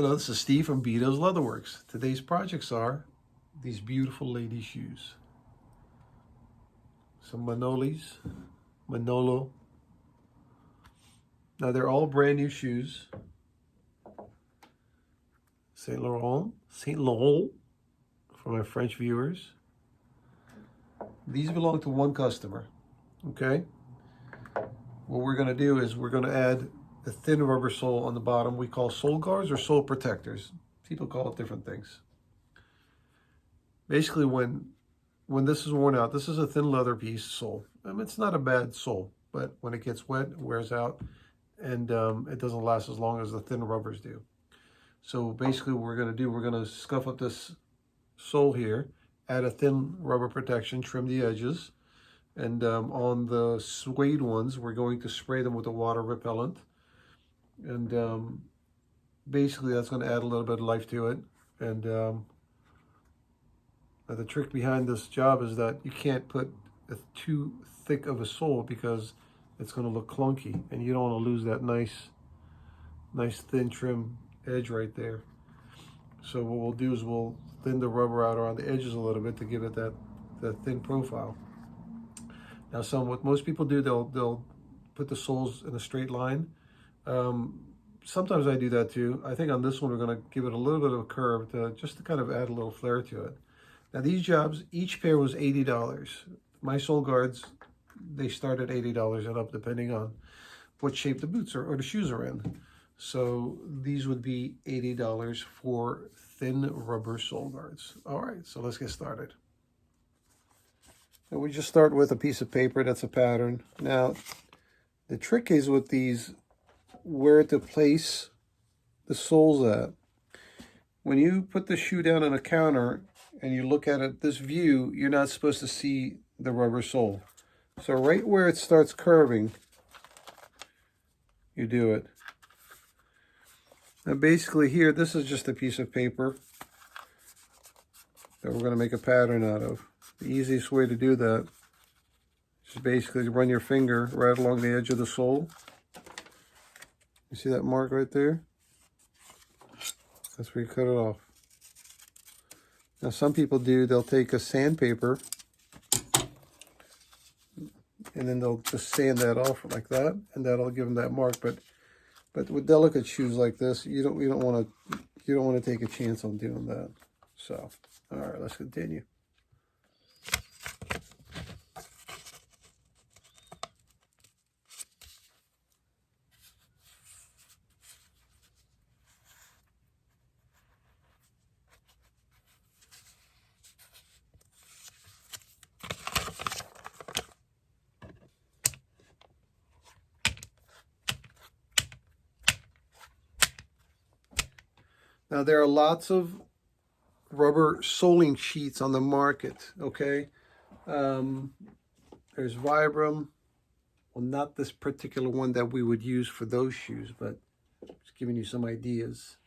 Hello, this is Steve from Beto's Leatherworks. Today's projects are these beautiful lady shoes. Some Manolo. Now they're all brand new shoes. Saint Laurent for my French viewers. These belong to one customer, okay? What we're gonna do is we're gonna add a thin rubber sole on the bottom we call sole guards or sole protectors. People call it different things. Basically, when this is worn out, this is a thin leather piece sole. It's not a bad sole, but when it gets wet, it wears out, and it doesn't last as long as the thin rubbers do. So basically what we're gonna do, we're gonna scuff up this sole here, add a thin rubber protection, trim the edges, and on the suede ones, we're going to spray them with a water repellent. And basically that's going to add a little bit of life to it. And the trick behind this job is that you can't put too thick of a sole because it's going to look clunky, and you don't want to lose that nice thin trim edge right there. So what we'll do is we'll thin the rubber out around the edges a little bit to give it that thin profile. Now what most people do, they'll put the soles in a straight line. Sometimes I do that too. I think on this one we're going to give it a little bit of a curve just to kind of add a little flair to it. Now these jobs, each pair was $80. My sole guards, they start at $80 and up depending on what shape the boots or the shoes are in. So these would be $80 for thin rubber sole guards. All right, so let's get started. And we just start with a piece of paper that's a pattern. Now the trick is with these, where to place the soles at. When you put the shoe down on a counter and you look at it this view, you're not supposed to see the rubber sole. So right where it starts curving, you do it. Now basically here, this is just a piece of paper that we're going to make a pattern out of. The easiest way to do that is basically run your finger right along the edge of the sole. You see that mark right there? That's where you cut it off. Now some people they'll take a sandpaper and then they'll just sand that off like that, and that'll give them that mark. But with delicate shoes like this, you don't want to take a chance on doing that. So, all right, let's continue. Now there are lots of rubber soling sheets on the market, okay? There's Vibram. Well, not this particular one that we would use for those shoes, but just giving you some ideas.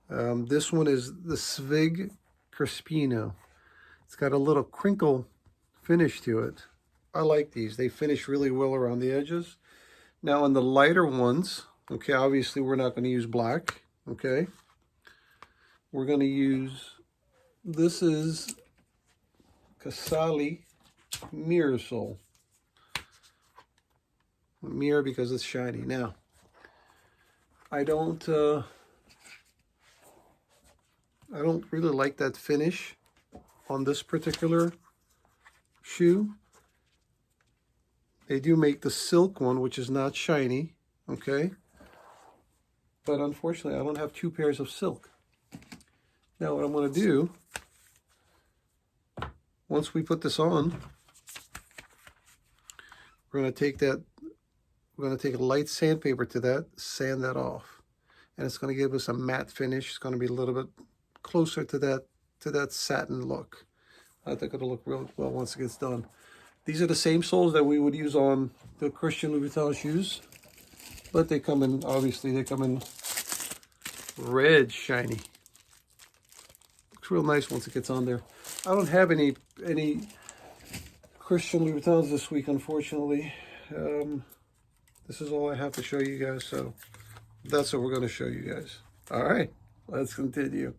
This one is the Svig Crispino. It's got a little crinkle finish to it. I like these. They finish really well around the edges. Now on the lighter ones, okay, obviously we're not going to use black, okay? We're going to use, this is Casali mirror sole. Mirror because it's shiny. Now, I don't really like that finish on this particular shoe. They do make the silk one, which is not shiny, okay? But unfortunately, I don't have two pairs of silk. Now what I'm going to do, once we put this on, we're going to take a light sandpaper to that, sand that off. And it's going to give us a matte finish. It's going to be a little bit closer to that satin look. I think it'll look real well once it gets done. These are the same soles that we would use on the Christian Louboutin shoes, but they come in, obviously, they come in red shiny. Looks real nice once it gets on there. I don't have any Christian Louboutins this week, unfortunately. This is all I have to show you guys, so that's what we're going to show you guys. All right, Let's continue.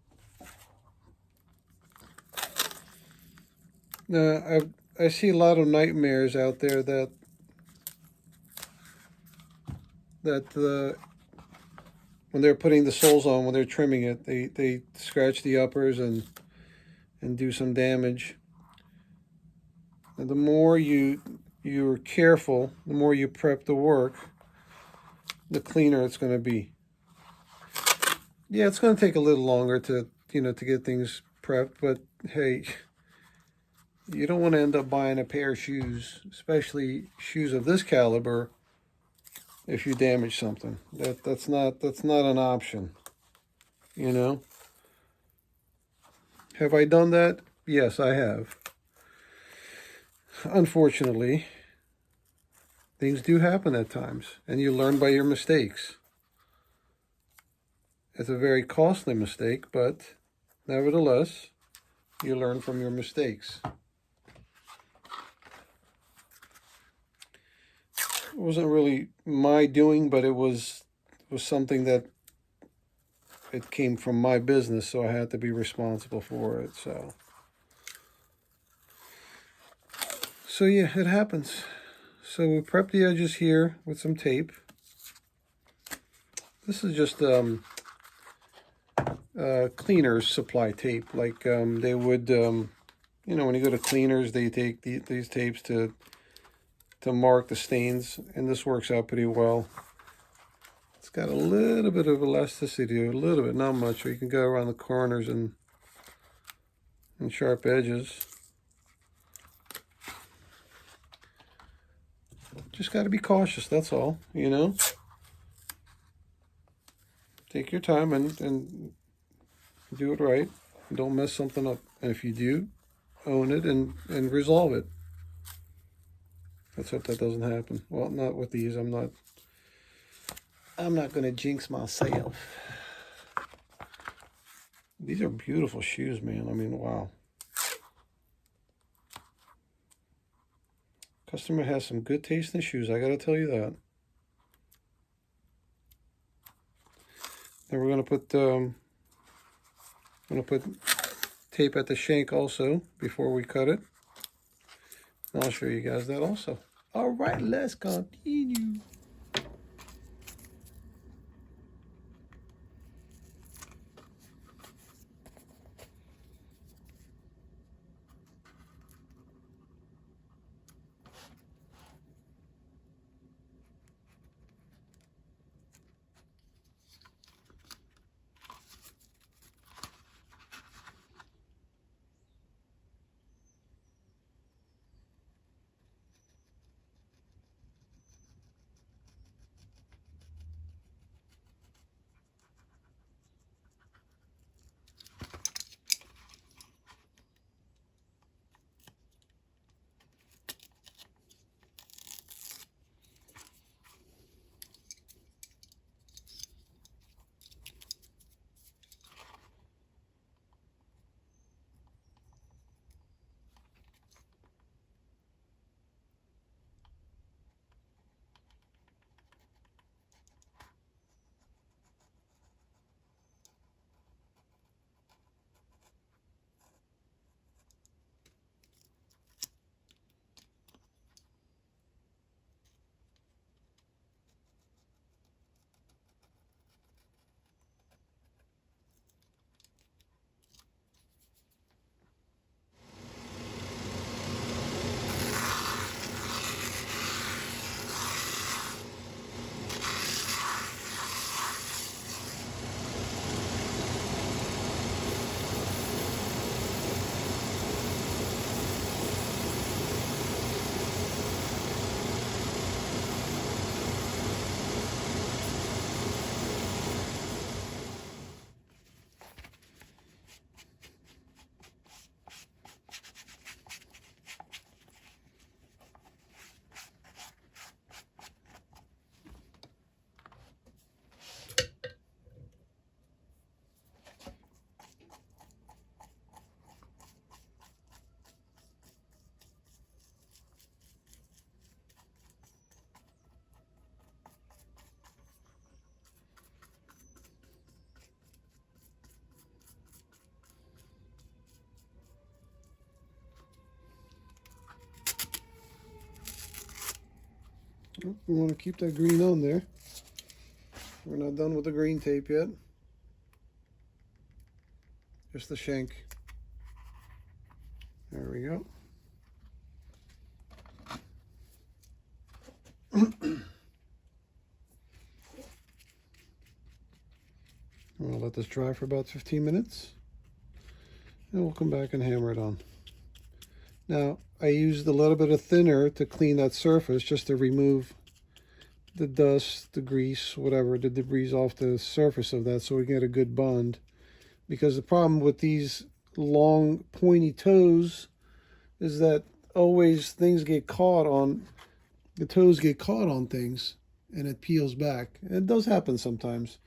Now, I see a lot of nightmares out there that when they're putting the soles on, when they're trimming it, they scratch the uppers and do some damage. And the more you're careful, the more you prep the work, the cleaner it's going to be. Yeah, it's going to take a little longer to get things prepped, but hey, you don't want to end up buying a pair of shoes, especially shoes of this caliber, if you damage something. That's not an option. Have I done that? Yes, I have. Unfortunately, things do happen at times, and you learn by your mistakes. It's a very costly mistake, but nevertheless, you learn from your mistakes. It wasn't really my doing, but it was something that it came from my business, so I had to be responsible for it. So yeah, it happens. So we prep the edges here with some tape. This is just cleaners supply tape, like they would, when you go to cleaners, they take these tapes to mark the stains, and this works out pretty well. It's got a little bit of elasticity, a little bit, not much, or you can go around the corners and sharp edges. Just got to be cautious, that's all, Take your time and do it right. Don't mess something up. And if you do, own it and resolve it. Let's hope that doesn't happen. Well, not with these. I'm not going to jinx myself. These are beautiful shoes, man. I mean, wow. Customer has some good taste in shoes, I got to tell you that. Then we're going to put tape at the shank also before we cut it. And I'll show you guys that also. All right, let's continue. Oh, we want to keep that green on there. We're not done with the green tape yet. Just the shank. There we go. We'll let this dry for about 15 minutes. And we'll come back and hammer it on. Now, I used a little bit of thinner to clean that surface, just to remove the dust, the grease, whatever, the debris off the surface of that, so we get a good bond. Because the problem with these long, pointy toes is that always things get caught on, the toes get caught on things, and it peels back. And it does happen sometimes.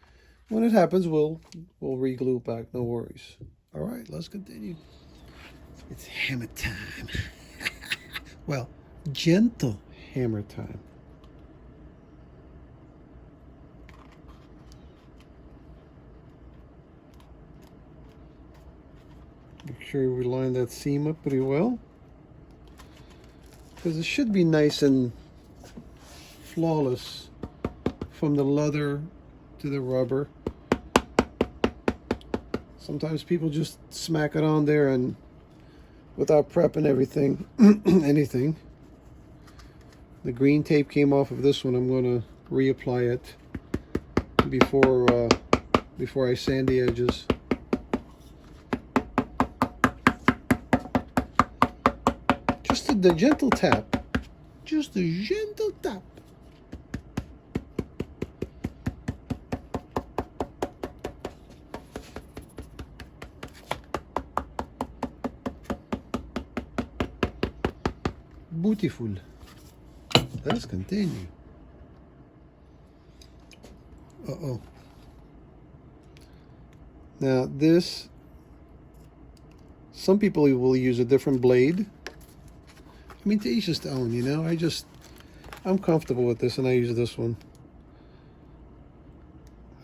When it happens, we'll re-glue it back, no worries. All right, let's continue. It's hammer time. Well, gentle hammer time. Make sure we line that seam up pretty well, because it should be nice and flawless from the leather to the rubber. Sometimes people just smack it on there and without prepping everything, anything. The green tape came off of this one. I'm going to reapply it before I sand the edges. Just the gentle tap. Just a gentle tap. Beautiful. Let's continue. Uh-oh. Now this, some people will use a different blade. I mean, to each his own, you know. I'm comfortable with this, and I use this one.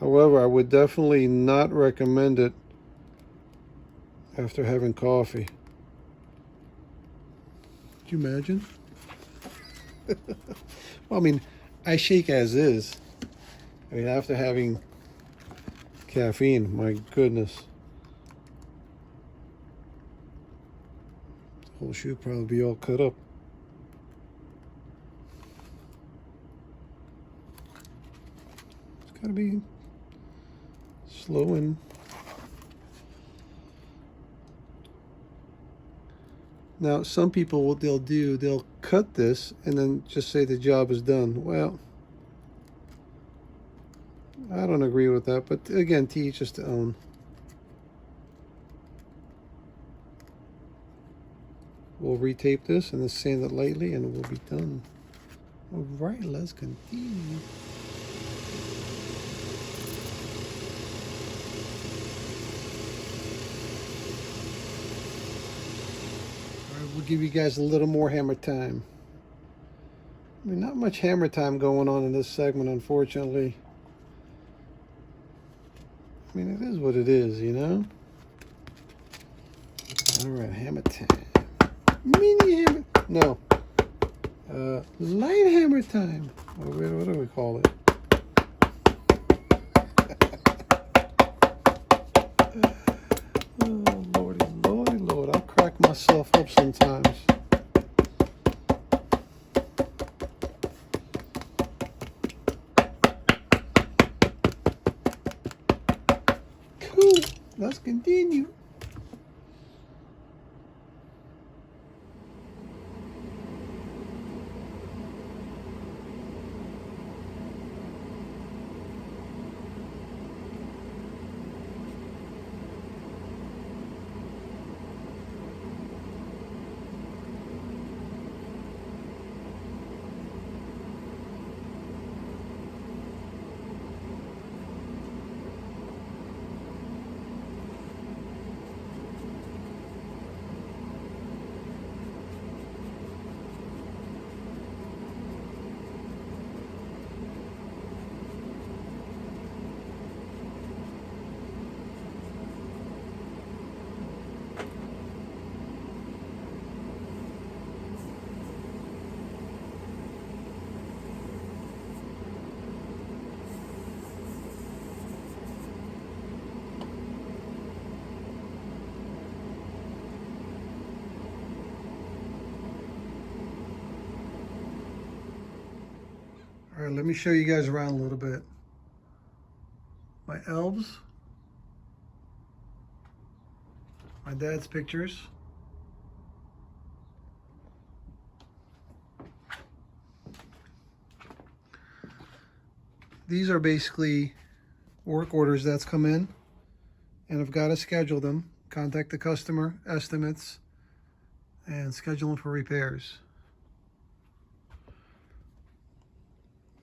However, I would definitely not recommend it after having coffee. Could you imagine? Well, I mean, I shake as is. I mean, after having caffeine, my goodness. The whole shoe probably be all cut up. It's gotta be slow and now some people, what they'll do, they'll cut this and then just say the job is done. Well, I don't agree with that, but again, to each his own. We'll retape this and then sand it lightly and we'll be done. All right, let's continue. We'll give you guys a little more hammer time. I mean, not much hammer time going on in this segment, unfortunately. I mean, it is what it is, you know? All right, hammer time. Mini hammer. No. Light hammer time. What do we call it? Oh, lordy, lordy, lord. I crack myself up sometimes. Cool. Let's continue. All right, let me show you guys around a little bit. My elves, my dad's pictures, these are basically work orders that's come in, and I've got to schedule them, contact the customer, estimates, and schedule them for repairs.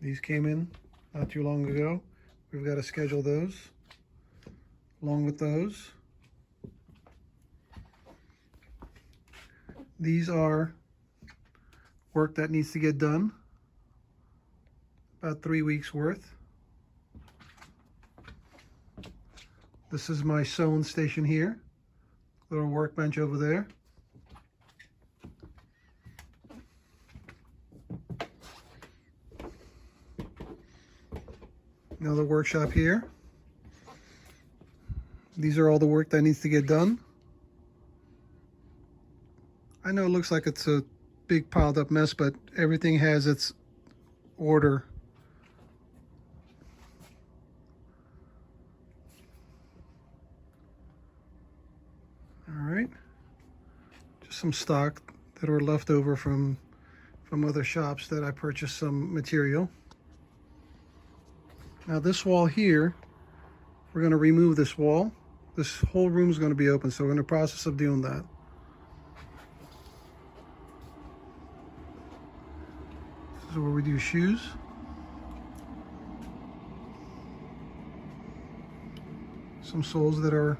These came in not too long ago. We've got to schedule those along with those. These are work that needs to get done, about 3 weeks worth. This is my sewing station here, little workbench over there. Another workshop here. These are all the work that needs to get done. I know it looks like it's a big piled up mess, but everything has its order. All right, just some stock that were left over from other shops that I purchased some material. Now this wall here, we're going to remove this wall. This whole room is going to be open, so we're in the process of doing that. This is where we do shoes. Some soles that are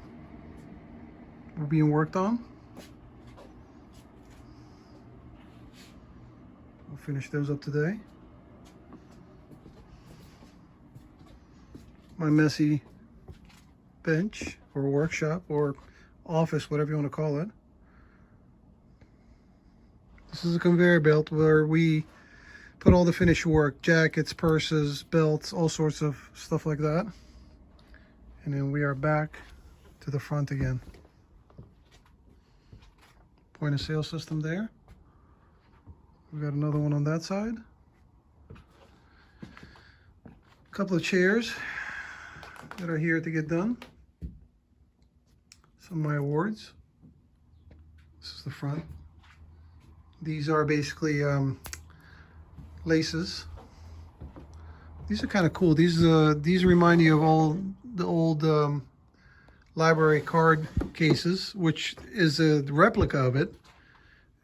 being worked on. We'll finish those up today. My messy bench or workshop or office, whatever you want to call it. This is a conveyor belt where we put all the finished work, jackets, purses, belts, all sorts of stuff like that. And then we are back to the front again. Point of sale system there. We've got another one on that side. A couple of chairs that are here to get done. Some of my awards. This is the front. These are basically laces. These are kind of cool. These remind you of all the old library card cases, which is a replica of it.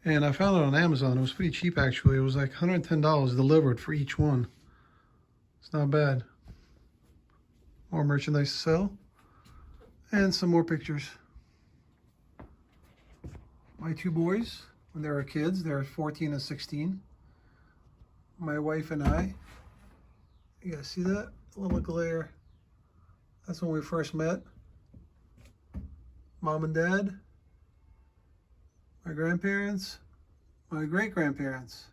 And I found it on Amazon. It was pretty cheap actually. It was like $110 delivered for each one. It's not bad. More merchandise to sell. And some more pictures. My two boys, when they were kids, they're 14 and 16. My wife and I. You guys see that? A little glare. That's when we first met. Mom and Dad. My grandparents. My great-grandparents.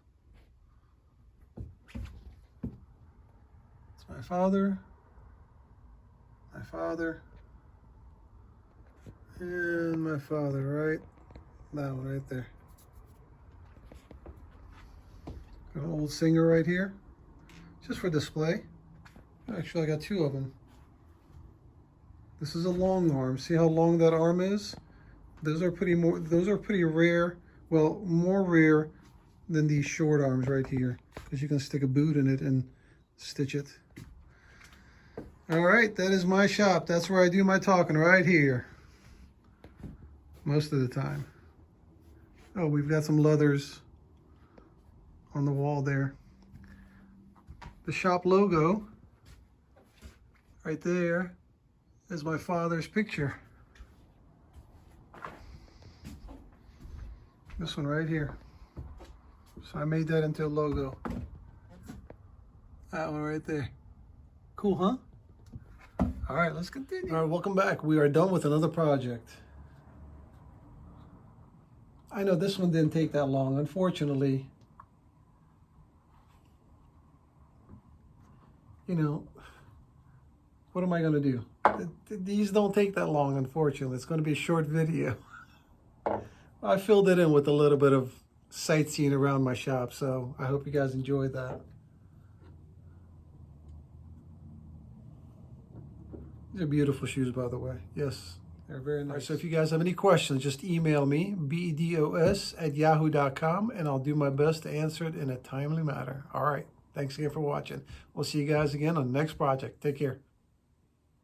It's my father. My father. And my father, right? That one right there. Got an old singer right here. Just for display. Actually, I got two of them. This is a long arm. See how long that arm is? Those are pretty rare. Well, more rare than these short arms right here, because you can stick a boot in it and stitch it. All right, that is my shop. That's where I do my talking, right here. Most of the time. Oh, we've got some leathers on the wall there. The shop logo right there is my father's picture. This one right here. So I made that into a logo. That one right there. Cool, huh? All right, let's continue. All right, welcome back. We are done with another project. I know this one didn't take that long, unfortunately. You know, what am I going to do? These don't take that long, unfortunately. It's going to be a short video. I filled it in with a little bit of sightseeing around my shop, so I hope you guys enjoyed that. These are beautiful shoes, by the way. Yes, they're very nice. All right, so if you guys have any questions, just email me, bdos@yahoo.com, and I'll do my best to answer it in a timely manner. All right. Thanks again for watching. We'll see you guys again on the next project. Take care.